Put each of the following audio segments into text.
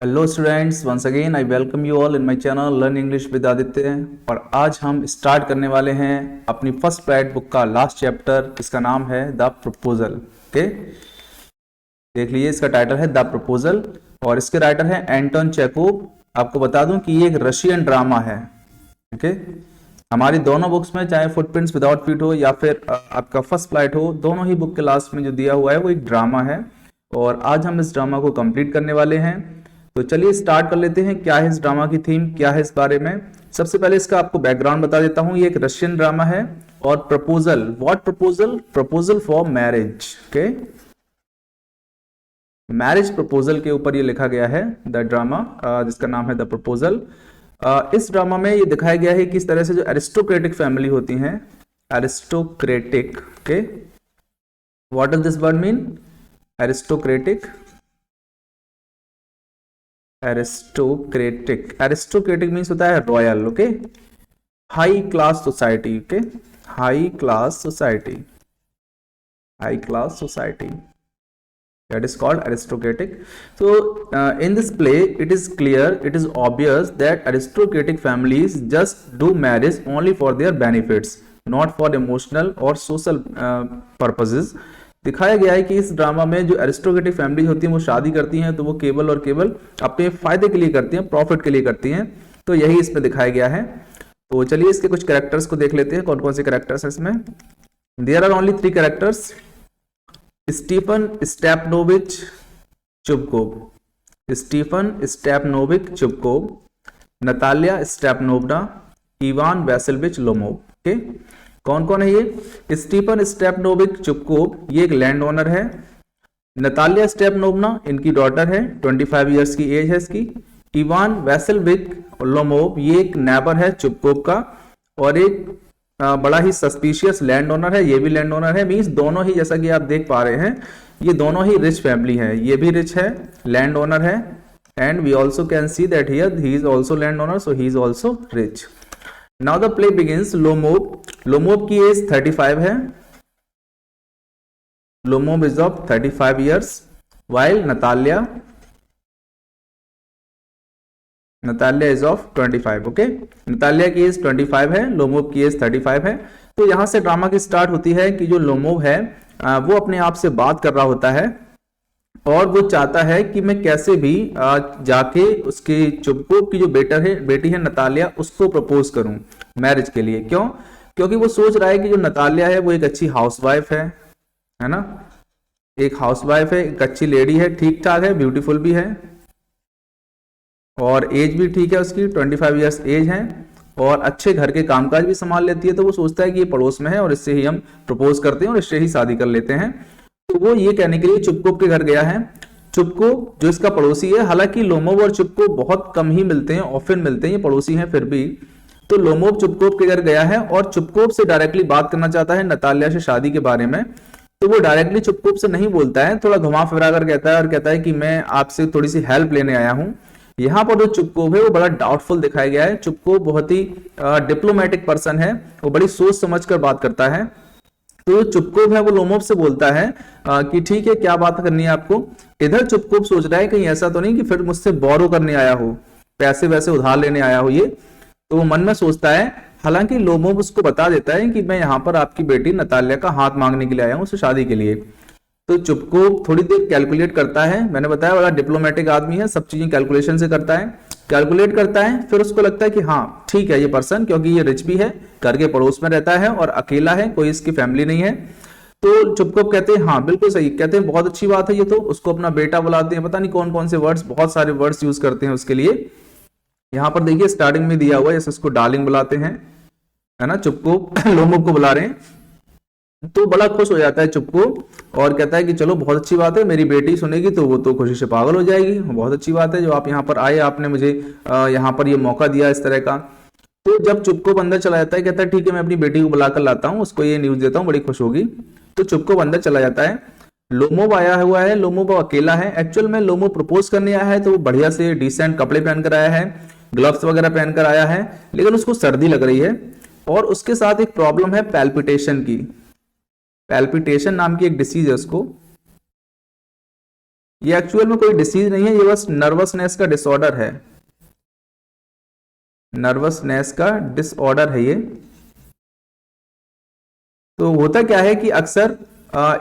Hello students, once again I welcome you all in my channel learn English with Aditya. और आज हम start करने वाले हैं अपनी फर्स्ट प्राइड बुक का लास्ट चैप्टर। इसका नाम है द प्रपोजल। ओके, देख लीजिए, इसका टाइटल है द प्रपोजल और इसके राइटर है एंटोन चेकोव। आपको बता दूं कि ये एक रशियन ड्रामा है। ओके, हमारी दोनों बुक्स में, चाहे फुटप्रिंट्स विदाउट फीट हो या फिर आपका फर्स्ट फ्लाइट हो, दोनों ही बुक के लास्ट में जो दिया हुआ है वो एक ड्रामा है और आज हम इस ड्रामा को कंप्लीट करने वाले हैं। तो चलिए स्टार्ट कर लेते हैं। क्या है इस ड्रामा की थीम, क्या है इस बारे में। सबसे पहले इसका आपको बैकग्राउंड बता देता हूं। ये एक रशियन ड्रामा है और proposal, what proposal, proposal for marriage. Okay, marriage proposal के ऊपर ये लिखा गया है द ड्रामा, जिसका नाम है द प्रपोजल। इस ड्रामा में ये दिखाया गया है कि इस तरह से जो एरिस्टोक्रेटिक फैमिली होती हैं, aristocratic. Okay, what does this word mean, aristocratic. Aristocratic, aristocratic means होता है royal. Okay, high class society. Okay, high class society, high class society, that is called aristocratic. So in this play it is clear, it is obvious that aristocratic families just do marriage only for their benefits, not for emotional or social purposes. दिखाया गया है कि इस drama में जो aristocratic family होती हैं वो शादी करती हैं तो वो केवल और केवल अपने फायदे के लिए करती हैं, प्रॉफिट के लिए करती हैं। तो यही इसमें दिखाया गया है। तो चलिए इसके कुछ कैरेक्टर्स को देख लेते हैं, कौन कौन से कैरेक्टर्स हैं इसमें। There are only 3 characters, Stephen Stepanovich Chubukov, Stephen Stepanovich Chubukov, Natalya Stepanovna, Ivan Vassilevitch Lomov. Okay, कौन कौन है ये। स्टीफन स्टेपनोविच चुबकोव ये एक लैंड ओनर है। नतालिया स्टेपनोवना इनकी डॉटर है, 25 ईयर्स की एज है इसकी। इवान वैसेलविच लोमोव ये एक नेबर है चुबकोव का और एक बड़ा ही सस्पिशियस लैंड ओनर है, ये भी लैंड ओनर है। मींस दोनों ही, जैसा कि आप देख पा रहे हैं, ये दोनों ही रिच फैमिली है। ये भी रिच है, लैंड ओनर है, and we also can see that here he is also land owner, so he is also rich. Now the play begins. Lomov की एज 35 है। Lomov is of 35 years while Natalya is of 25। Okay, Natalya की age 25 है, Lomov की age 35 है। तो यहां से drama की स्टार्ट होती है कि जो लोमोव है वो अपने आप से बात कर रहा होता है और वो चाहता है कि मैं कैसे भी जाके उसके चुबकोव की जो बेटी है नतालिया, उसको प्रपोज करूं मैरिज के लिए। क्यों? क्योंकि वो सोच रहा है कि जो नतालिया है वो एक अच्छी हाउसवाइफ है ना, एक हाउसवाइफ है, एक अच्छी लेडी है, ठीक ठाक है, ब्यूटीफुल भी है और एज भी ठीक है उसकी, 25 ईयर्स एज है और अच्छे घर के कामकाज भी संभाल लेती है। तो वो सोचता है कि ये पड़ोस में है और इससे ही हम प्रपोज करते हैं और इससे ही शादी कर लेते हैं। तो वो ये कहने के लिए चुबकोव के घर गया है। चुबकोव जो इसका पड़ोसी है, हालांकि लोमोव और चुबकोव बहुत कम ही मिलते हैं, ऑफन मिलते हैं, ये पड़ोसी हैं फिर भी। तो लोमोव चुबकोव के घर गया है और चुबकोव से डायरेक्टली बात करना चाहता है नतालिया से शादी के बारे में। तो वो डायरेक्टली चुबकोव से नहीं बोलता है, थोड़ा घुमा फिरा कर कहता है और कहता है कि मैं आपसे थोड़ी सी हेल्प लेने आया हूं। यहाँ पर जो चुबकोव है वो बड़ा डाउटफुल दिखाया गया है। चुबकोव बहुत ही डिप्लोमेटिक पर्सन है, वो बड़ी सोच समझ कर बात करता है। तो चुबकोव है वो लोमोव से बोलता है कि ठीक है, क्या बात करनी है आपको। इधर चुबकोव सोच रहा है कहीं ऐसा तो नहीं कि फिर मुझसे बोरो करने आया हो, पैसे वैसे उधार लेने आया हो ये। तो वो मन में सोचता है। हालांकि लोमोव उसको बता देता है कि मैं यहाँ पर आपकी बेटी नतालिया का हाथ मांगने के लिए आया हूँ, उससे शादी के लिए। तो चुबकोव थोड़ी देर कैलकुलेट करता है, मैंने बताया बड़ा डिप्लोमेटिक आदमी है, सब चीजें कैलकुलेशन से करता है, कैलकुलेट करता है। फिर उसको लगता है कि हाँ ठीक है ये पर्सन, क्योंकि ये रिच भी है, घर के पड़ोस में रहता है और अकेला है, कोई इसकी फैमिली नहीं है। तो चुबकोव कहते हैं हाँ बिल्कुल सही, कहते हैं बहुत अच्छी बात है ये तो। उसको अपना बेटा बुलाते हैं, पता नहीं कौन कौन से वर्ड्स, बहुत सारे वर्ड्स यूज करते हैं उसके लिए। यहाँ पर देखिए स्टार्टिंग में दिया हुआ है, जैसे उसको डार्लिंग बुलाते हैं, है ना, चुबकोव लोमोव को बुला रहे हैं। तो बड़ा खुश हो जाता है चुबकोव और कहता है कि चलो बहुत अच्छी बात है, मेरी बेटी सुनेगी तो वो तो खुशी से पागल हो जाएगी, बहुत अच्छी बात है जो आप यहाँ पर आए, आपने मुझे यहाँ पर ये मौका दिया इस तरह का। तो जब चुबकोव अंदर चला जाता है, कहता है ठीक है मैं अपनी बेटी को बुलाकर लाता हूँ, उसको ये न्यूज देता हूँ, बड़ी खुश होगी। तो चुबकोव अंदर चला जाता है। लोमोव आया हुआ है, लोमोव अकेला है। एक्चुअल में लोमोव प्रपोज करने आया है तो वो बढ़िया से डिसेंट कपड़े पहनकर आया है, ग्लव्स वगैरह पहनकर आया है, लेकिन उसको सर्दी लग रही है और उसके साथ एक प्रॉब्लम है पैल्पिटेशन की। पैल्पिटेशन नाम की एक डिसीज है उसको, ये एक्चुअल में कोई डिसीज नहीं है, ये बस नर्वसनेस का डिसऑर्डर है, नर्वसनेस का डिसऑर्डर है ये। तो होता क्या है कि अक्सर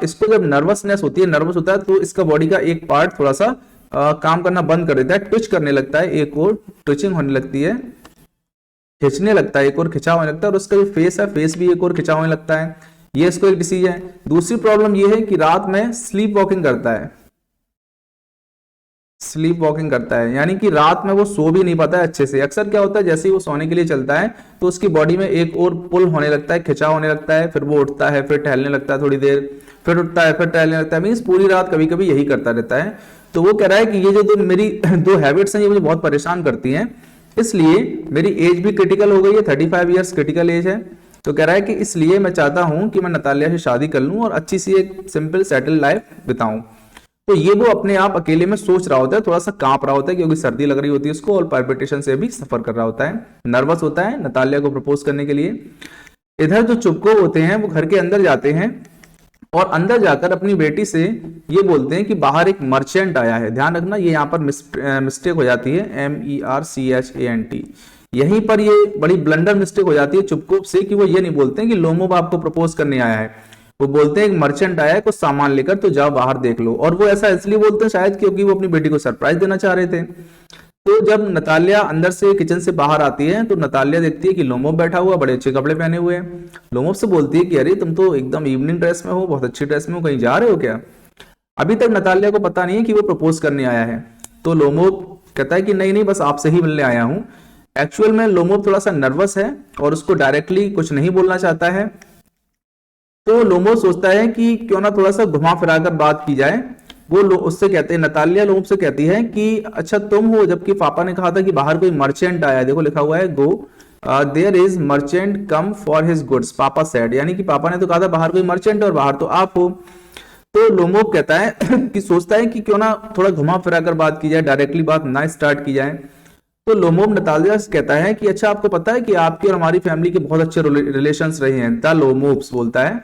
इसको जब नर्वसनेस होती है, नर्वस होता है, तो इसका बॉडी का एक पार्ट थोड़ा सा काम करना बंद कर देता है, ट्विच करने लगता है, एक और ट्विचिंग होने लगती है, खिंचने लगता है, एक और खिंचाव होने लगता है, और उसका जो फेस है, फेस भी एक और खिंचाव होने लगता है। ये इसको एक डिसीज है। दूसरी प्रॉब्लम ये है कि रात में स्लीप वॉकिंग करता है, स्लीप वॉकिंग करता है, यानी कि रात में वो सो भी नहीं पाता है अच्छे से। अक्सर क्या होता है, जैसे ही वो सोने के लिए चलता है तो उसकी बॉडी में एक और पुल होने लगता है, खिंचाव होने लगता है, फिर वो उठता है, फिर टहलने लगता है थोड़ी देर, फिर उठता है, फिर टहलने लगता है, मीन्स पूरी रात कभी कभी यही करता रहता है। तो वो कह रहा है कि ये जो मेरी दो हैबिट्स हैं ये मुझे बहुत परेशान करती हैं, इसलिए मेरी एज भी क्रिटिकल हो गई है, 35 ईयर्स क्रिटिकल एज है। तो कह रहा है कि इसलिए मैं चाहता हूं कि मैं नतालिया से शादी कर लूं और अच्छी सी एक सिंपल सेटल लाइफ बिताऊं। तो ये वो अपने आप अकेले में सोच रहा होता है, थोड़ा सा कांप रहा होता है क्योंकि सर्दी लग रही होती है उसको, और पाल्पिटेशन से भी सफर कर रहा होता है, नर्वस होता है नतालिया को प्रपोज करने के लिए। इधर जो चुपको होते हैं वो घर के अंदर जाते हैं और अंदर जाकर अपनी बेटी से ये बोलते हैं कि बाहर एक मर्चेंट आया है। ध्यान रखना, ये यहाँ पर मिस्टेक हो जाती है, MERCHANT, यहीं पर ये बड़ी ब्लंडर मिस्टेक हो जाती है चुपकोप से, कि वो ये नहीं बोलते हैं कि लोमोब आपको प्रपोज करने आया है, वो बोलते हैं एक मर्चेंट आया है कुछ सामान लेकर, तो जाओ बाहर देख लो। और वो ऐसा इसलिए बोलते हैं शायद क्योंकि वो अपनी बेटी को सरप्राइज देना चाह रहे थे। तो जब नतालिया अंदर से किचन से बाहर आती है तो नतालिया देखती है कि लोमोब बैठा हुआ, बड़े अच्छे कपड़े पहने हुए हैं। लोमोब से बोलती है कि अरे तुम तो एकदम इवनिंग ड्रेस में हो, बहुत अच्छी ड्रेस में हो, कहीं जा रहे हो क्या? अभी तक नतालिया को पता नहीं है कि वो प्रपोज करने आया है। तो लोमोब कहता है कि नहीं नहीं, बस आपसे ही मिलने आया हूं। एक्चुअल में लोमोब थोड़ा सा नर्वस है और उसको डायरेक्टली कुछ नहीं बोलना चाहता है। तो लोमोब सोचता है कि क्यों ना थोड़ा सा घुमा फिरा कर बात की जाए। वो उससे कहते हैं, नतालिया लोमोब से कहती है कि अच्छा तुम हो, जबकि पापा ने कहा था कि बाहर कोई मर्चेंट आया है, देखो लिखा हुआ है go there is merchant come for his goods, papa said, यानी कि पापा ने तो कहा था बाहर कोई मर्चेंट और बाहर तो आप हो। तो लोमोब कहता है कि सोचता है कि क्यों ना थोड़ा घुमा फिरा कर बात की जाए, डायरेक्टली बात ना स्टार्ट की जाए। तो लोमोब नतालिया से कहता है कि अच्छा आपको पता है कि आपकी और हमारी फैमिली के बहुत अच्छे रिलेशंस रहे हैं। द लोमोब्स बोलता है,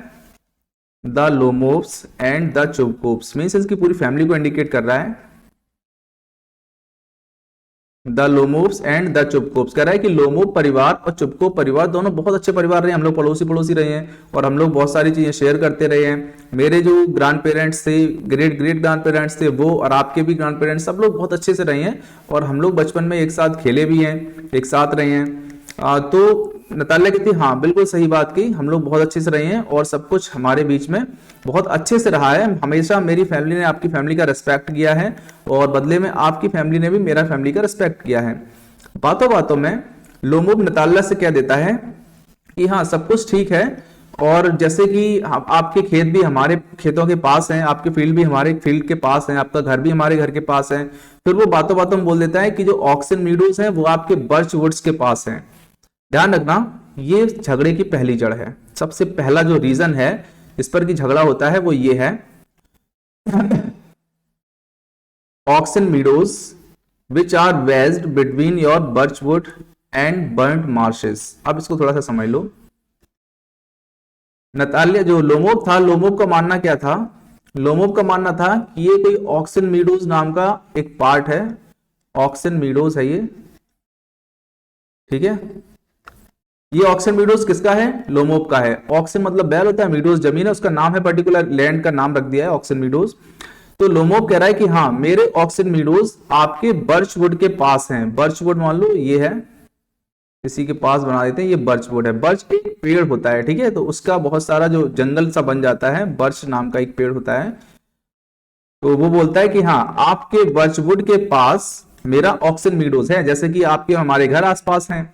द लोमोब्स एंड द चुपकोप्स, मीन्स इसकी पूरी फैमिली को इंडिकेट कर रहा है। द लोमोब्स एंड द चुपकोप्स कह रहा है कि लोमोब परिवार और चुपकोप परिवार दोनों बहुत अच्छे परिवार रहे हैं, हम लोग पड़ोसी पड़ोसी रहे हैं और हम लोग बहुत सारी चीजें शेयर करते रहे हैं। मेरे जो ग्रैंड पेरेंट्स थे, ग्रेट ग्रेट ग्रैंड पेरेंट्स थे, वो और आपके भी ग्रैंड पेरेंट्स, सब लोग बहुत अच्छे से रहे हैं और हम लोग बचपन में एक साथ खेले भी हैं, एक साथ रहे हैं। तो नतालिया कहती है हाँ बिल्कुल सही बात की, हम लोग बहुत अच्छे से रहे हैं और सब कुछ हमारे बीच में बहुत अच्छे से रहा है। हमेशा मेरी फैमिली ने आपकी फैमिली का रिस्पेक्ट किया है और बदले में आपकी फैमिली ने भी मेरा फैमिली का रिस्पेक्ट किया है। बातों बातों में लोमोब नतालिया से कह देता है कि हाँ सब कुछ ठीक है, और जैसे कि आपके खेत भी हमारे खेतों के पास हैं, आपके फील्ड भी हमारे फील्ड के पास हैं, आपका घर भी हमारे घर के पास है। फिर वो बातों बातों में बोल देता है कि जो ऑक्सन मीडोज हैं वो आपके बर्च वुड्स के पास हैं। ध्यान रखना, ये झगड़े की पहली जड़ है, सबसे पहला जो रीजन है इस पर कि झगड़ा होता है वो ये है, Oxen Meadows which are wedged between your birchwood and burnt marshes. अब इसको थोड़ा सा समझ लो। नतालिया जो लोमोब था, लोमोब का मानना क्या था? लोमोब का मानना था कि ये कोई ऑक्सन मीडोज नाम का एक पार्ट है, ऑक्सन मीडोज है ये, ठीक है। ये ऑक्सन मीडोज किसका है? लोमोब का है। ऑक्सन मतलब बैल होता है, मीडोज जमीन है, उसका नाम है, पर्टिकुलर लैंड का नाम रख दिया है ऑक्सन मीडोज। तो लोमोब कह रहा है कि हाँ मेरे ऑक्सन मीडोज आपके बर्चवुड के पास हैं। बर्चवुड मान लो ये है, इसी के पास बना देते हैं, ये बर्चवुड है। बर्च एक पेड़ होता है, ठीक है, तो उसका बहुत सारा जो जंगल सा बन जाता है, बर्च नाम का एक पेड़ होता है। तो वो बोलता है कि हाँ आपके बर्चवुड के पास मेरा ऑक्सन मीडोज है, जैसे कि आपके हमारे घर आसपास हैं।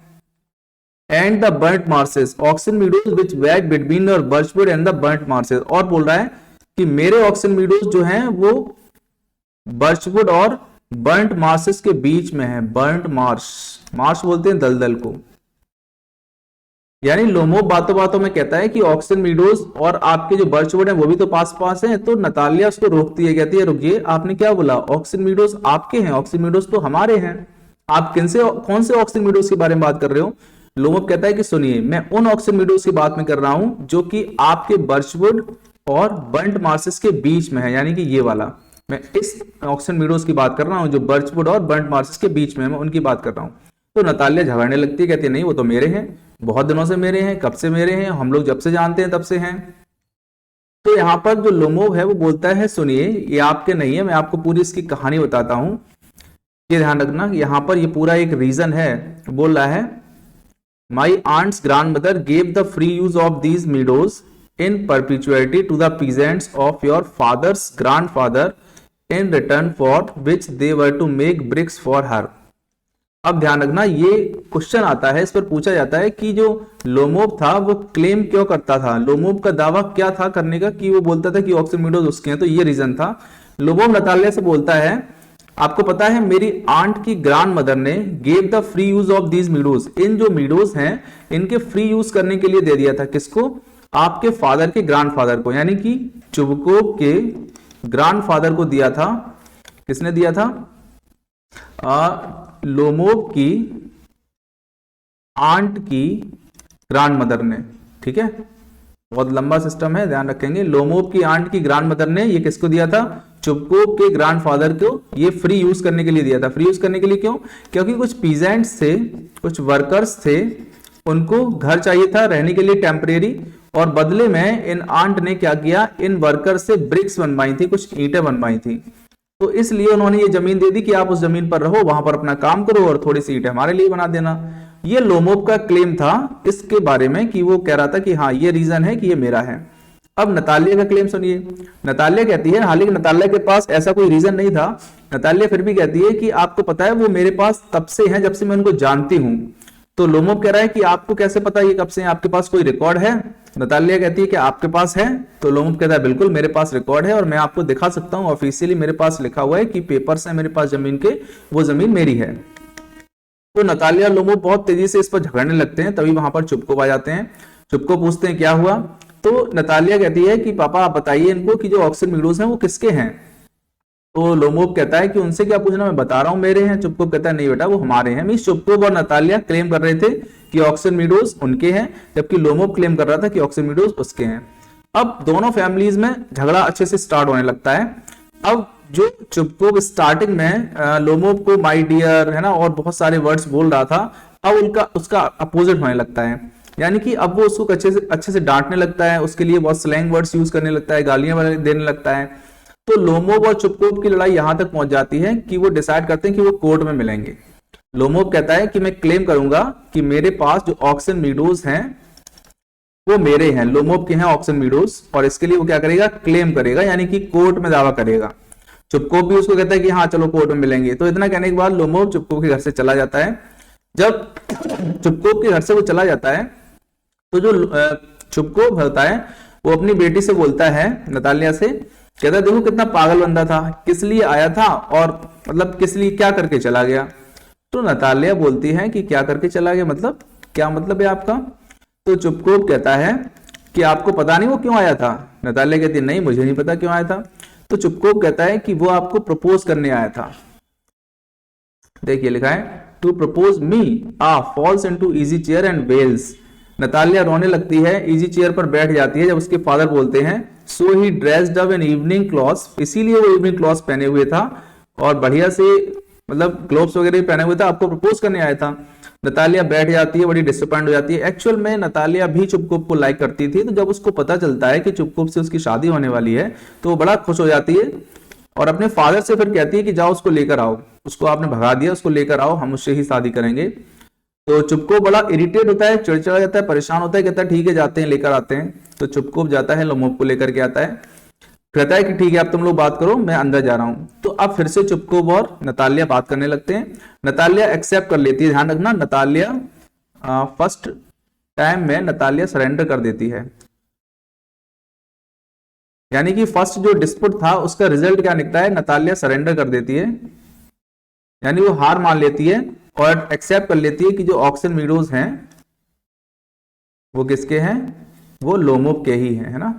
And the burnt marshes, Oxen Meadows which wet between your birchwood and the burnt marshes. और बोल रहा है कि मेरे ऑक्सन मीडोज जो हैं वो बर्चवुड और बर्न्ट मार्सेस के बीच में है। बर्न्ट मार्श, मार्श बोलते हैं दलदल को। यानी लोमोब बातों बातों में कहता है कि ऑक्सन मीडोज और आपके जो बर्चवुड है वो भी तो पास पास हैं। तो नतालिया उसको रोकती है, कहती है रुकिए, आपने क्या बोला? ऑक्सन मीडोज आपके हैं, ऑक्सन मीडोज तो हमारे हैं। आप किनसे, कौन से ऑक्सन मीडोज के बारे में बात कर रहे हो? लोमोब कहता है कि सुनिए, मैं उन ऑक्सन मीडोज की बात में कर रहा हूं जो कि आपके बर्चवुड और बर्न्ट मार्सेस के बीच में है, यानी कि ये वाला। मैं इस ऑक्सन मीडोज की बात कर रहा हूँ जो बर्चवुड और बर्न्ट मार्सेस के बीच में, मैं उनकी बात कर रहा हूँ। तो नतालिया झगड़ने लगती है, कहती है नहीं वो तो मेरे हैं, बहुत दिनों से मेरे हैं, कब से मेरे हैं, हम लोग जब से जानते हैं तब से हैं। तो यहाँ पर जो लोमोव है वो बोलता है सुनिए ये आपके नहीं है, मैं आपको पूरी इसकी कहानी बताता हूँ। ये ध्यान रखना, यहाँ पर ये पूरा एक रीजन है। बोल रहा है my aunt's grand mother gave the free use of these meadows in perpetuity to the peasants of your father's grandfather in return for which they were to make bricks for her। अब ध्यान रखना, ये question आता है, इस पर पूछा जाता है कि जो लोमोव था वो क्लेम क्यों करता था, लोमोव का दावा क्या था करने का, कि वो बोलता था कि ऑक्सन मीडोज उसके हैं। तो ये रीजन था। लोमोव नतालिया से बोलता है आपको पता है मेरी आंट की ग्रैंड मदर ने gave the free use of these meadows, इन जो मीडोज हैं इनके फ्री यूज करने के लिए दे दिया था। किसको? आपके फादर के ग्रैंडफादर को, यानी कि चुबकोव के ग्रैंडफादर को दिया था। किसने दिया था? लोमोव की आंट की ग्रैंड मदर ने। ठीक है, बहुत लंबा सिस्टम है, ध्यान रखेंगे। लोमोव की आंट की ग्रैंड मदर ने ये किसको दिया था? चुबकोव के ग्रैंडफादर को ये फ्री यूज करने के लिए दिया था। फ्री यूज करने के लिए क्यों? क्योंकि कुछ पीजेंट्स थे, कुछ वर्कर्स थे, उनको घर चाहिए था रहने के लिए टेम्परेरी, और बदले में इन आंट ने क्या किया, इन वर्कर से ब्रिक्स बनवाई थी, कुछ ईंटें बनवाई थी। तो इसलिए उन्होंने ये जमीन दे दी कि आप उस जमीन पर रहो, वहां पर अपना काम करो और थोड़ी सी ईंटें हमारे लिए बना देना। ये लोमोव का क्लेम था इसके बारे में, कि वो कह रहा था कि हाँ ये रीजन है कि ये मेरा है। अब नतालिया का क्लेम सुनिए। नतालिया कहती है, हालांकि नतालिया के पास ऐसा कोई रीजन नहीं था, नतालिया फिर भी कहती है कि आपको पता है वो मेरे पास तब से है जब से मैं उनको जानती हूं। तो लोमोव कह रहा है कि आपको कैसे पता ये कब से है, आपके पास कोई रिकॉर्ड है? नतालिया कहती है कि आपके पास है? तो लोमोव कहता है बिल्कुल मेरे पास रिकॉर्ड है और मैं आपको दिखा सकता हूं, ऑफिशियली मेरे पास लिखा हुआ है कि पेपर्स है मेरे पास जमीन के, वो जमीन मेरी है। तो नतालिया और लोमोव बहुत तेजी से इस पर झगड़ने लगते हैं। तभी वहां पर चुबकोव आ जाते हैं। चुबकोव पूछते हैं क्या हुआ। तो नतालिया कहती है कि पापा आप बताइए इनको कि जो ऑक्सन मीडोज हैं वो किसके हैं। तो लोमोव कहता है कि उनसे क्या पूछना, मैं बता रहा हूं मेरे हैं। चुबकोव कहता है नहीं बेटा वो हमारे हैं। मींस चुबकोव और नतालिया क्लेम कर रहे थे कि ऑक्सन मीडोज उनके हैं, जबकि लोमोव क्लेम कर रहा था कि ऑक्सन मीडोज उसके हैं। अब दोनों फैमिलीज में झगड़ा अच्छे से स्टार्ट होने लगता है। अब जो चुबकोव स्टार्टिंग में लोमोव को माय डियर है ना और बहुत सारे वर्ड्स बोल रहा था, अब उसका अपोजिट होने लगता है, यानी कि अब वो उसको अच्छे से डांटने लगता है, उसके लिए बहुत स्लैंग वर्ड्स यूज करने लगता है, गालियां देने लगता है। तो लोमोव और चुबकोव की लड़ाई यहां तक पहुंच जाती है कि वो डिसाइड करते हैं कि वो कोर्ट में मिलेंगे। लोमोव कहता है कि मैं क्लेम करूंगा कि मेरे पास जो ऑक्सन मीडोज हैं वो मेरे हैं, लोमोव के हैं ऑक्सन मीडोज, और इसके लिए वो क्या करेगा, क्लेम करेगा, यानी कि कोर्ट में दावा करेगा। चुबकोव भी उसको कहता है कि हाँ चलो कोर्ट में मिलेंगे। तो इतना कहने के बाद लोमोव चुबकोव के घर से चला जाता है। जब चुबकोव के घर से वो चला जाता है तो जो चुबकोव होता है वो अपनी बेटी से बोलता है, नतालिया से, कहता है देखो कितना पागल बंदा था, किस लिए आया था और मतलब किस लिए क्या करके चला गया। तो नतालिया बोलती है कि क्या करके चला गया, मतलब क्या मतलब है आपका। तो चुबकोव कहता है कि आपको पता नहीं वो क्यों आया था। नतालिया कहती है नहीं मुझे नहीं पता क्यों आया था। तो चुबकोव कहता है कि वो आपको प्रपोज करने आया था। देखिए लिखा है to propose me falls into easy chair and wails. Natalya रोने लगती है, इजी चेयर पर बैठ जाती है जब उसके फादर बोलते हैं so he dressed up in evening clothes, इसीलिए वो इवनिंग क्लॉथ्स पहने हुए था और बढ़िया से मतलब ग्लोव्स वगैरह पहने हुए था, आपको प्रपोज करने आया था। नतालिया बैठ जाती है, बड़ी डिसअपॉइंट हो जाती है। एक्चुअल में नतालिया भी चुबकोव को लाइक करती थी, तो जब उसको पता चलता है कि चुबकोव से उसकी शादी होने वाली है तो वो बड़ा खुश हो जाती है और अपने फादर से फिर कहती है कि जाओ उसको लेकर आओ, उसको आपने भगा दिया, उसको लेकर आओ, हम उससे ही शादी करेंगे। तो चुबकोव बड़ा इरिटेट होता है, चिड़चिड़ा जाता है, परेशान होता है, कहता है ठीक है जाते हैं, लेकर आते हैं। तो चुबकोव जाता है, लोमोव को लेकर के आता है, कहता है कि ठीक है अब तुम लोग बात करो, मैं अंदर जा रहा हूं। तो अब फिर से चुबकोव और नतालिया बात करने लगते हैं। नतालिया एक्सेप्ट कर लेती है, ध्यान रखना नतालिया फर्स्ट टाइम में नतालिया सरेंडर कर देती है, यानी कि फर्स्ट जो डिस्प्यूट था उसका रिजल्ट क्या निकला है, नतालिया सरेंडर कर देती है, यानी वो हार मान लेती है और एक्सेप्ट कर लेती है कि जो ऑक्सन मीडोज हैं वो किसके हैं, वो लोमोव के ही हैं, है ना।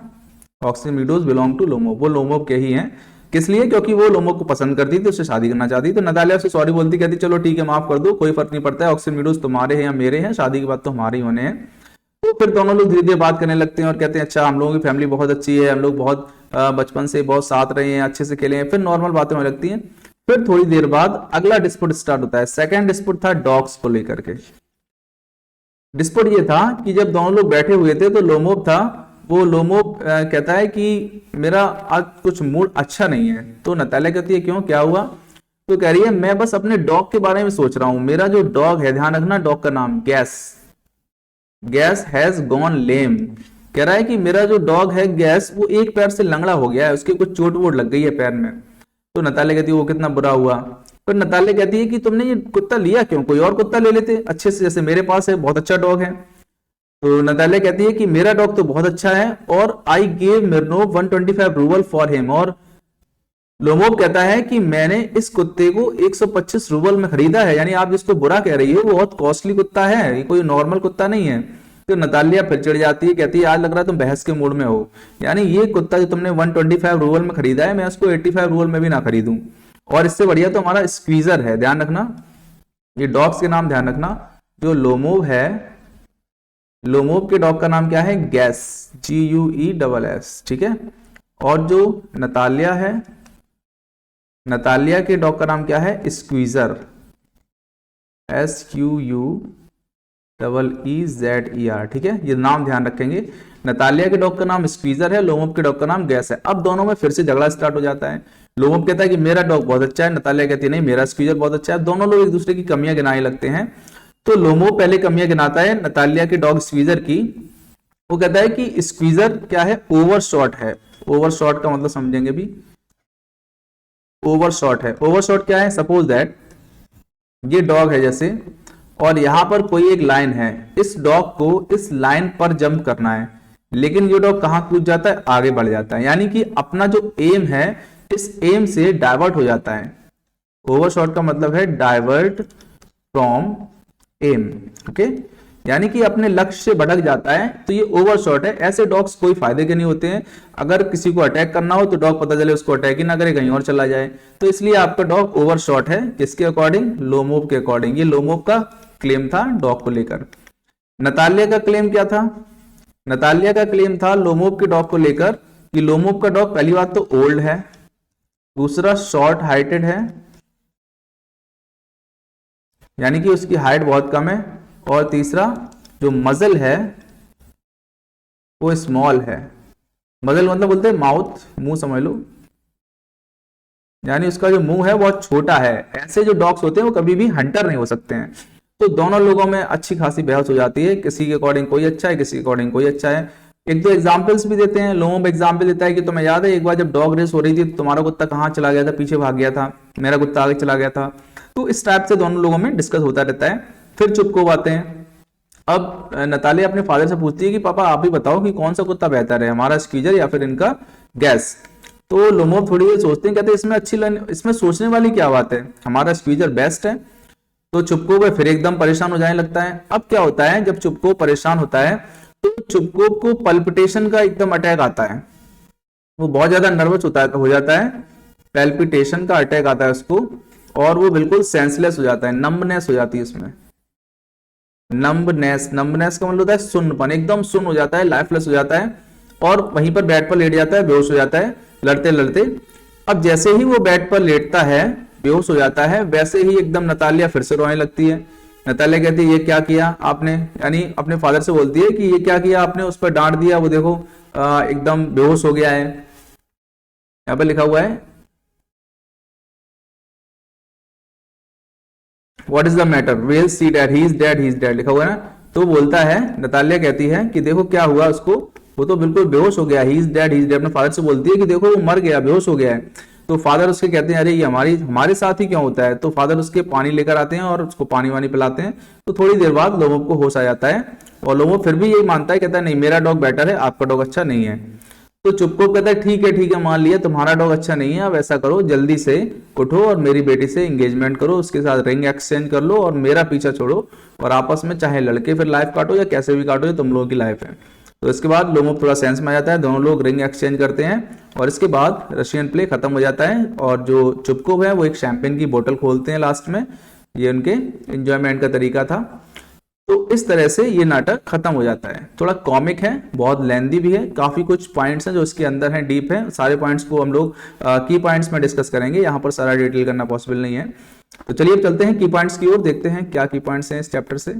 Oxen Meadows belong to Lomov, वो लोमोव के ही हैं। किस लिए, क्योंकि वो लोमोव को पसंद करती थी, उससे शादी करना चाहती। तो नतालिया उससे सॉरी बोलती, कहती चलो ठीक है माफ कर दो, कोई फर्क नहीं पड़ता है, ऑक्सन मीडोज तुम्हारे हैं या मेरे हैं, शादी के बाद तो हमारे ही होने हैं। तो फिर दोनों लोग धीरे धीरे बात करने लगते हैं और कहते हैं अच्छा हम लोगों की फैमिली बहुत अच्छी है, हम लोग बहुत बचपन से बहुत साथ रहे हैं, अच्छे से खेले हैं, फिर नॉर्मल बातें होने लगती हैं। फिर थोड़ी देर बाद अगला डिस्प्यूट स्टार्ट होता है। सेकंड डिस्प्यूट था डॉग्स को लेकर के। डिस्प्यूट ये था कि जब दोनों लोग बैठे हुए थे तो लोमोव था, वो लोमोव कहता है कि मेरा आज कुछ मूड अच्छा नहीं है। तो नतालिया कहती है क्यों, क्या हुआ? तो कह रही है मैं बस अपने डॉग के बारे में सोच रहा हूं। मेरा जो डॉग है, ध्यान रखना डॉग का नाम गैस, गैस हैज गॉन लेम। कह रहा है कि मेरा जो डॉग है गैस, वो एक पैर से लंगड़ा हो गया है, उसके कुछ चोट वोट लग गई है पैर में। तो नतालिया कहती है वो कितना बुरा हुआ। फिर नतालिया कहती है कि तुमने ये कुत्ता लिया क्यों, कोई और कुत्ता ले लेते अच्छे से, जैसे मेरे पास है, बहुत अच्छा डॉग है। तो नतालिया कहती है कि मेरा डॉग तो बहुत अच्छा है और I gave Mironov 125 roubles for him. और लोमोव कहता है कि मैंने इस कुत्ते को 125 रूबल में खरीदा है। यानी आप जिसको बुरा कह रही हो वो बहुत कॉस्टली कुत्ता है, ये कोई नॉर्मल कुत्ता नहीं है। तो नतालिया फिर चिढ़ जाती है, कहती है आज लग रहा है तुम बहस के मूड में हो। यानी ये कुत्ता जो तुमने 125 रूबल में खरीदा है, मैं उसको 85 रूबल में भी ना खरीदूं। और इससे बढ़िया तो हमारा स्क्वीजर है। ध्यान रखना ये डॉग्स के नाम ध्यान रखना। जो लोमोव है, लोमोव के डॉग का नाम क्या है? गैस, GUESS, ठीक है। और जो नतालिया है, नतालिया के डॉग का नाम क्या है? स्क्वीजर, SQUEEZER, ठीक है। ये नाम ध्यान रखेंगे। नतालिया के डॉग का नाम स्क्वीजर है, लोमोव के डॉग का नाम गैस है। अब दोनों में फिर से झगड़ा स्टार्ट हो जाता है। लोमोव कहता है कि मेरा डॉग बहुत अच्छा है, नतालिया कहती है नहीं मेरा स्क्वीजर बहुत अच्छा है। दोनों लोग एक दूसरे की कमियां गिनाने लगते हैं। तो लोमोव पहले कमियां गिनाता है नतालिया के डॉग स्क्वीजर की। वो कहता है कि स्क्वीजर क्या है? ओवरशॉट है। ओवरशॉट का मतलब समझेंगे भी। ओवरशॉट है, ओवरशॉट क्या है? सपोज दैट ये डॉग है जैसे, और यहां पर कोई एक लाइन है, इस डॉग को इस लाइन पर जंप करना है, लेकिन ये डॉग कहां कूद जाता है? आगे बढ़ जाता है। यानी कि अपना जो एम है, इस एम से डाइवर्ट हो जाता है। ओवरशॉट का मतलब है डाइवर्ट फ्रॉम एम, ओके। यानी कि अपने लक्ष्य से भटक जाता है, तो ये ओवरशॉट है। ऐसे डॉग्स कोई फायदे के नहीं होते हैं। अगर किसी को अटैक करना हो तो डॉग पता चले उसको अटैक ही ना करे, कहीं और चला जाए। तो इसलिए आपका डॉग ओवरशॉट है। किसके अकॉर्डिंग? लोमोव के अकॉर्डिंग। ये लोमोव का क्लेम था डॉग को लेकर। नतालिया का क्लेम क्या था? नतालिया का क्लेम था लोमोव के डॉग को लेकर कि लोमोव का डॉग पहली बात तो ओल्ड है, दूसरा शॉर्ट हाइटेड है, यानी कि उसकी हाइट बहुत कम है, और तीसरा जो मजल है वो स्मॉल है। मजल मतलब बोलते हैं माउथ, मुंह समझ लो, यानी उसका जो मुंह है बहुत छोटा है। ऐसे जो डॉग्स होते हैं वो कभी भी हंटर नहीं हो सकते हैं। तो दोनों लोगों में अच्छी खासी बहस हो जाती है, किसी के अकॉर्डिंग कोई अच्छा है, किसी के अकॉर्डिंग कोई अच्छा है। एक दो एग्जाम्पल्स भी देते हैं। लोगों में एग्जाम्पल देता है कि तुम्हें याद है एक बार जब डॉग रेस हो रही थी तो तुम्हारा कुत्ता कहाँ चला गया था? पीछे भाग गया था, मेरा कुत्ता आगे चला गया था। तो इस टाइप से दोनों लोगों में डिस्कस होता रहता है। फिर चुप को आते हैं। अब नतालिया अपने फादर से पूछती है कि पापा आप ही बताओ कि कौन सा कुत्ता बेहतर है, हमारा स्क्वीजर या फिर इनका गैस। तो लोमोव थोड़ी देर सोचते हैं, कहते हैं इसमें सोचने वाली क्या बात है, हमारा स्क्वीजर बेस्ट है। तो चुपको को फिर एकदम परेशान हो जाने लगता है। अब क्या होता है, जब चुपको परेशान होता है तो चुपको को पल्पिटेशन का एकदम अटैक आता है। वो बहुत ज्यादा नर्वस हो जाता है, पैल्पिटेशन का अटैक आता है उसको, और वो बिल्कुल सेंसलेस हो जाता है, नम्बनेस हो जाती है उसमें। नम्बनेस का मतलब होता है सुन्नपन, एकदम सुन्न हो जाता है, लाइफलेस हो जाता है, और वहीं पर बेड पर लेट जाता है, बेहोश हो जाता है लड़ते लड़ते। अब जैसे ही वो बेड पर लेटता है, बेहोश हो जाता है, वैसे ही एकदम नतालिया फिर से रोने लगती है। नतालिया कहती है ये क्या किया आपने, यानी अपने फादर से बोलती है कि ये क्या किया आपने, उस पर डांट दिया, वो देखो एकदम बेहोश हो गया है। यहाँ पर लिखा हुआ है what is the matter, well see dad, he is dead लिखा हुआ है ना। तो बोलता है, नतालिया कहती है कि देखो क्या हुआ उसको, वो तो बिल्कुल बेहोश हो गया, ही इज डेड। अपने फादर से बोलती है कि देखो वो मर गया, बेहोश हो गया है। तो फादर उसके कहते हैं अरे ये हमारे साथ ही क्यों होता है। तो फादर उसके पानी लेकर आते हैं और उसको पानी वानी पिलाते हैं। तो थोड़ी देर बाद लोमोव को होश आ जाता है, और लोमोव फिर भी यही मानता है, कहता है नहीं मेरा डॉग बेटर है, आपका डॉग अच्छा नहीं है। तो चुपको कहता है ठीक है मान लिया, तुम्हारा डॉग अच्छा नहीं है, अब ऐसा करो जल्दी से उठो और मेरी बेटी से एंगेजमेंट करो, उसके साथ रिंग एक्सचेंज कर लो और मेरा पीछा छोड़ो, और आपस में चाहे लड़के फिर लाइफ काटो या कैसे भी काटो, ये तुम लोगों की लाइफ है। तो इसके बाद लोमोव थोड़ा सेंस में आ जाता है, दोनों लोग रिंग एक्सचेंज करते हैं, और इसके बाद रशियन प्ले खत्म हो जाता है। और जो चुपको है वो एक शैंपेन की बोतल खोलते हैं लास्ट में। ये उनके एंजॉयमेंट का तरीका था। तो इस तरह से ये नाटक खत्म हो जाता है। थोड़ा कॉमिक है, बहुत लेंदी भी है, काफी कुछ पॉइंट्स हैं जो इसके अंदर हैं, डीप है। सारे पॉइंट्स को हम लोग की पॉइंट्स में डिस्कस करेंगे, यहाँ पर सारा डिटेल करना पॉसिबल नहीं है। तो चलिए अब चलते हैं की पॉइंट्स की ओर, देखते हैं क्या की पॉइंट्स हैं इस चैप्टर से।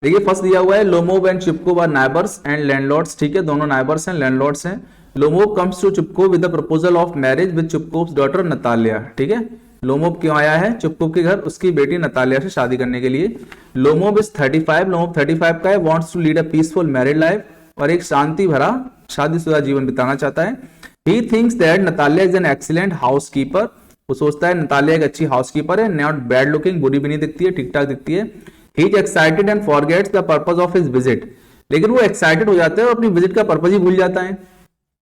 देखिए फर्स्ट दिया हुआ है Lomov and Chubukov are neighbours and landlords. ठीक है, दोनों नाइबर्स हैं, लैंडलॉर्ड्स हैं। Lomov comes to Chubukov with the proposal of marriage with Chubukov's daughter Natalya. ठीक है, लोमोव क्यों आया है चिपकोव के घर? उसकी बेटी नतालिया से शादी करने के लिए। लोमोव इज 35, लोमोव 35 का है, wants to lead a peaceful married life, और एक शांति भरा शादीशुदा जीवन बिताना चाहता है। He thinks that Natalya is an excellent housekeeper. वो सोचता है नतालिया एक अच्छी हाउसकीपर है, नॉट बैड लुकिंग, बुरी भी नहीं दिखती है, ठीक ठाक दिखती है। He is excited and forgets the purpose of his visit. लेकिन वो एक्साइटेड हो जाता है और अपनी विजिट का पर्पज ही भूल जाता है।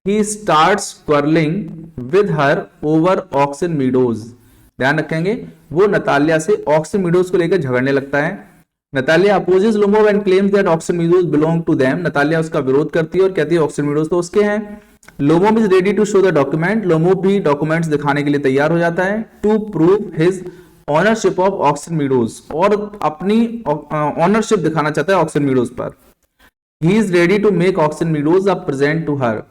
He starts quarreling with her over Oxen Meadows. ध्यान रखेंगे, वो नतालिया से ऑक्सन मीडोज को लेकर झगड़ने लगता है। Natalya opposes Lomov and claims that Oxen Meadows belong to them. Natalya उसका विरोध करती है और कहती है ऑक्सन मीडोज तो उसके हैं। Lomov is ready to show the document. Lomov भी डॉक्यूमेंट्स दिखाने के लिए तैयार हो जाता है। To prove his ownership of Oxen Meadows, और अपनी ऑनरशिप दिखाना चाहता है ऑक्सन मीडोज पर। He is ready to make Oxen Meadows a present to her.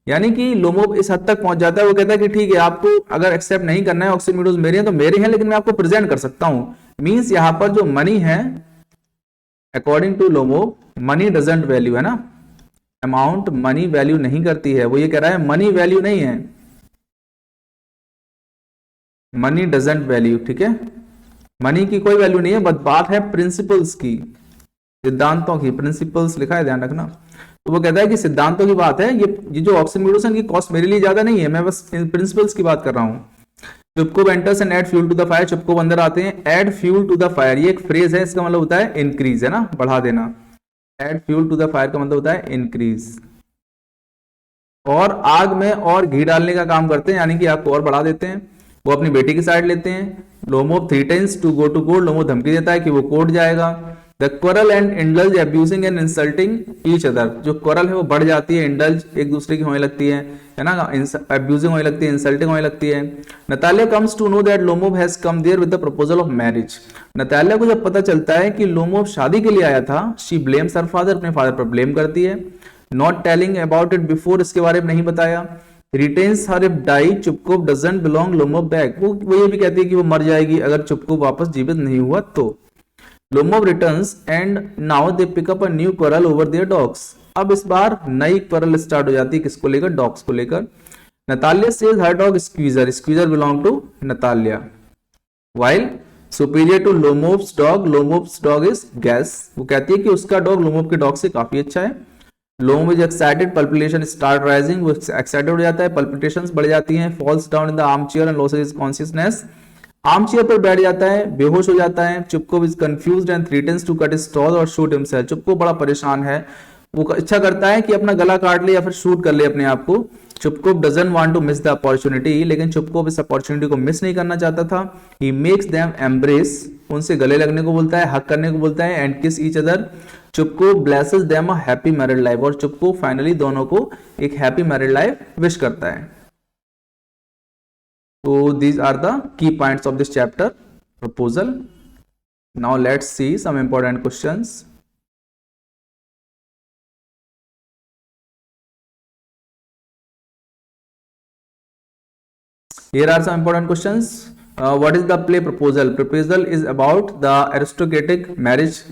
यानी कि लोमोव इस हद तक पहुंच जाता है, वो कहता है कि ठीक है आपको अगर एक्सेप्ट नहीं करना है ऑक्सन मीडोज मेरे हैं तो मेरे हैं, लेकिन मैं आपको प्रेजेंट कर सकता हूं। मींस यहां पर जो मनी है according to Lomov money doesn't value, है ना, अमाउंट मनी वैल्यू नहीं करती है। वो ये कह रहा है मनी वैल्यू नहीं है, मनी डजंट वैल्यू। ठीक है, मनी की कोई वैल्यू नहीं है, बट बात है प्रिंसिपल्स की, सिद्धांतों की। प्रिंसिपल्स लिखा है, ध्यान रखना। तो वो कहता है कि सिद्धांतों की बात है, ये जो ऑक्सीजन म्यूटेशन की कॉस्ट मेरे लिए ज्यादा नहीं है, मैं बस प्रिंसिपल्स की बात कर रहा हूं। Chubukov enters and add fuel to the fire. Chubukov अंदर आते हैं, add fuel to the fire ये एक फ्रेज है, इसका मतलब होता है इंक्रीज, है ना, बढ़ा देना। Add fuel to the fire का मतलब होता है इंक्रीज। और आग में और घी डालने का काम करते हैं, यानी कि आग को और बढ़ा देते हैं। वो अपनी बेटी की साइड लेते हैं। Lomov threatens to go to court. Lomov धमकी देता है कि वो कोर्ट जाएगा। The quarrel and indulge abusing and insulting each other. जो क्वरल है वो बढ़ जाती है, इंडल्ज एक दूसरे की होने लगती है ना, अब्यूजिंग होने लगती है, इंसल्टिंग होने लगती है। Natalya comes to know that Lomov has come there with the proposal of marriage. Natalya को जब पता चलता है कि लोमोव शादी के लिए आया था, शी ब्लेम्स हर फादर, अपने फादर पर ब्लेम करती है। Not telling about it before, इसके बारे में नहीं बताया। Retains her if die Chubukov doesn't belong Lomov back. वो ये भी कहती है कि वो मर जाएगी अगर चुपकोव वापस जीवित नहीं हुआ तो। Lomov returns and now they pick up a new quarrel over their dogs. अब इस बार नई क्वारल स्टार्ट हो जाती है, किसको लेकर? डॉग्स को लेकर। Natalya says her dog Squeezer, Squeezer belong to Natalya, while superior to Lomov's dog, Lomov's dog is Guess. वो कहती है कि उसका डॉग लोमोव के डॉग से काफी अच्छा है। Lomov is excited, palpitation start rising. वो एक्साइटेड हो जाता है, पल्पिटेशंस बढ़ जाती हैं। Falls down in the arm chair and loses his consciousness. Arm chair पर बैठ जाता है, बेहोश हो जाता है। Chubukov is confused and threatens to cut his throat और शूट हिमसेल्फ। चुपको बड़ा परेशान है, वो इच्छा करता है कि अपना गला काट ले या फिर शूट कर ले अपने आप को। Chubukov doesn't want to miss the opportunity, लेकिन चुपको इस अपॉर्चुनिटी को मिस नहीं करना चाहता था। ही मेक्स देम एम्ब्रेस, उनसे गले लगने को बोलता है, हक करने को बोलता है। एंड किस each other. चुपको blesses them a happy married life, और चुपको फाइनली दोनों को एक हैप्पी मैरिड लाइफ विश करता है। तो these are the key points of this chapter proposal. Now let's see some important questions. Here are some important questions. What is the play proposal? Proposal is about the aristocratic marriage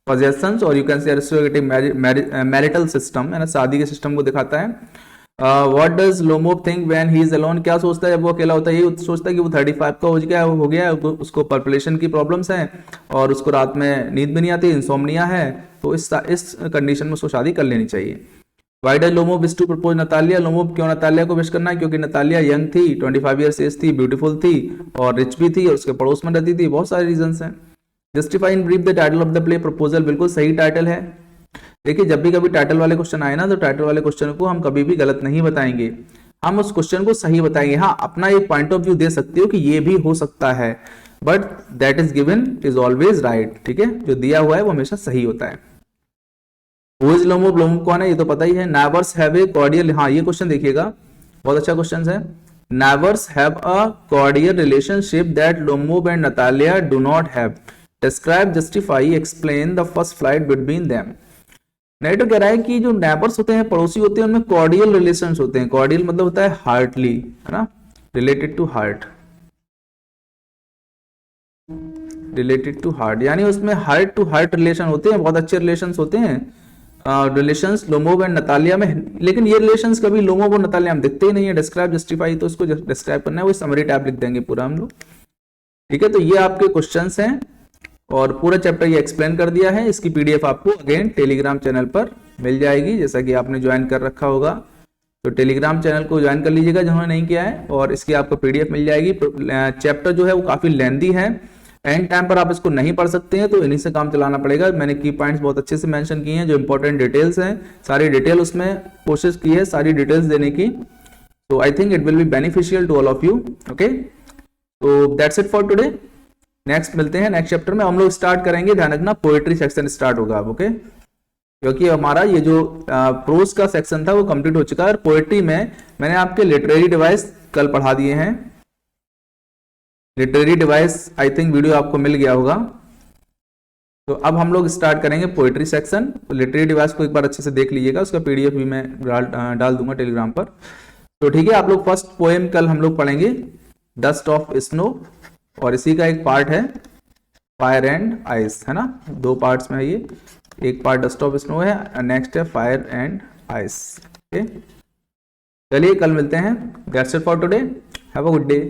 possessions, or you can say aristocratic marital system, है ना, शादी के system को दिखाता है। What does Lomov think when he is alone? क्या सोचता है जब वो अकेला होता है? ये सोचता है कि वो 35 का हो गया, उसको पॉपुलेशन की प्रॉब्लम्स हैं और उसको रात में नींद भी नहीं आती, इंसोम्निया है, तो इस कंडीशन में उसको शादी कर लेनी चाहिए। Why does Lomov wish to propose Natalia? Lomov क्यों नतालिया को विश करना है? क्योंकि नतालिया यंग थी, 25 ईयर्स एज थी, ब्यूटीफुल थी और रिच भी थी और उसके पड़ोस में रहती थी। बहुत सारे रीजंस हैं। Justify in brief the title of the play proposal, बिल्कुल सही टाइटल है। देखिए जब भी कभी टाइटल वाले क्वेश्चन आए ना, तो टाइटल वाले क्वेश्चन को हम कभी भी गलत नहीं बताएंगे, हम उस क्वेश्चन को सही बताएंगे। हाँ, अपना एक पॉइंट ऑफ व्यू दे सकते हो कि ये भी हो सकता है, but that is given is always right. ठीक है, जो दिया हुआ है वो हमेशा सही होता है। हु इज लोमो, लोमो कौन है ये तो पता ही है। नेवर्स हैव ए कॉर्डियल, हाँ ये क्वेश्चन देखिएगा, बहुत अच्छा क्वेश्चन है। Neighbours have a cordial relationship that Lomov and Natalya do not have. Describe, justify, explain the first flight between them. Narrative कह रहा है कि जो नेबर्स होते हैं, पड़ोसी होते हैं, उनमें कॉर्डियल रिलेशंस होते हैं। कॉर्डियल मतलब होता है हार्टली, है ना, related to heart, related to heart, यानी उसमें हार्ट टू हार्ट रिलेशन होते हैं, बहुत अच्छे रिलेशंस होते हैं रिलेशंस लोमोव एंड नतालिया में। लेकिन ये रिलेशंस कभी लोमोव और नतालिया में दिखते ही नहीं है। डिस्क्राइब, जस्टिफाई, तो इसको डिस्क्राइब करना है, वो समरी टैब लिख देंगे पूरा हम लोग, ठीक है। तो ये आपके क्वेश्चंस हैं और पूरा चैप्टर ये एक्सप्लेन कर दिया है। इसकी पीडीएफ आपको अगेन टेलीग्राम चैनल पर मिल जाएगी, जैसा कि आपने ज्वाइन कर रखा होगा। तो टेलीग्राम चैनल को ज्वाइन कर लीजिएगा जिन्होंने नहीं किया है, और इसकी आपको पीडीएफ मिल जाएगी। चैप्टर जो है वो काफी लेंथी है, एंड टाइम पर आप इसको नहीं पढ़ सकते हैं, तो इन्हीं से काम चलाना पड़ेगा। मैंने की पॉइंट्स बहुत अच्छे से मेंशन किए हैं, जो इंपॉर्टेंट डिटेल्स हैं सारी डिटेल उसमें कोशिश की है सारी डिटेल्स देने की। तो I think it will be beneficial to all of you. Okay, तो that's it for today. Next मिलते हैं नेक्स्ट चैप्टर में। हम लोग स्टार्ट करेंगे, ध्यान रखना पोएट्री सेक्शन स्टार्ट होगा अब, ओके, क्योंकि हमारा ये जो प्रोज का सेक्शन था वो कंप्लीट हो चुका है। और पोएट्री में मैंने आपके लिटरेरी डिवाइस कल पढ़ा दिए हैं। Literary device I think video आपको मिल गया होगा। तो अब हम लोग स्टार्ट करेंगे पोएट्री सेक्शन। तो लिटरेरी डिवाइस को एक बार अच्छे से देख लीजिएगा, उसका पीडीएफ भी मैं डाल दूंगा टेलीग्राम पर। तो ठीक है, आप लोग फर्स्ट पोएम कल हम लोग पढ़ेंगे, डस्ट ऑफ स्नो, और इसी का एक पार्ट है फायर एंड आइस, है ना, दो पार्ट्स में है ये। एक पार्ट डस्ट ऑफ स्नो है, नेक्स्ट है फायर एंड आइस। ओके, चलिए कल मिलते हैं। That's it for today, have a good day.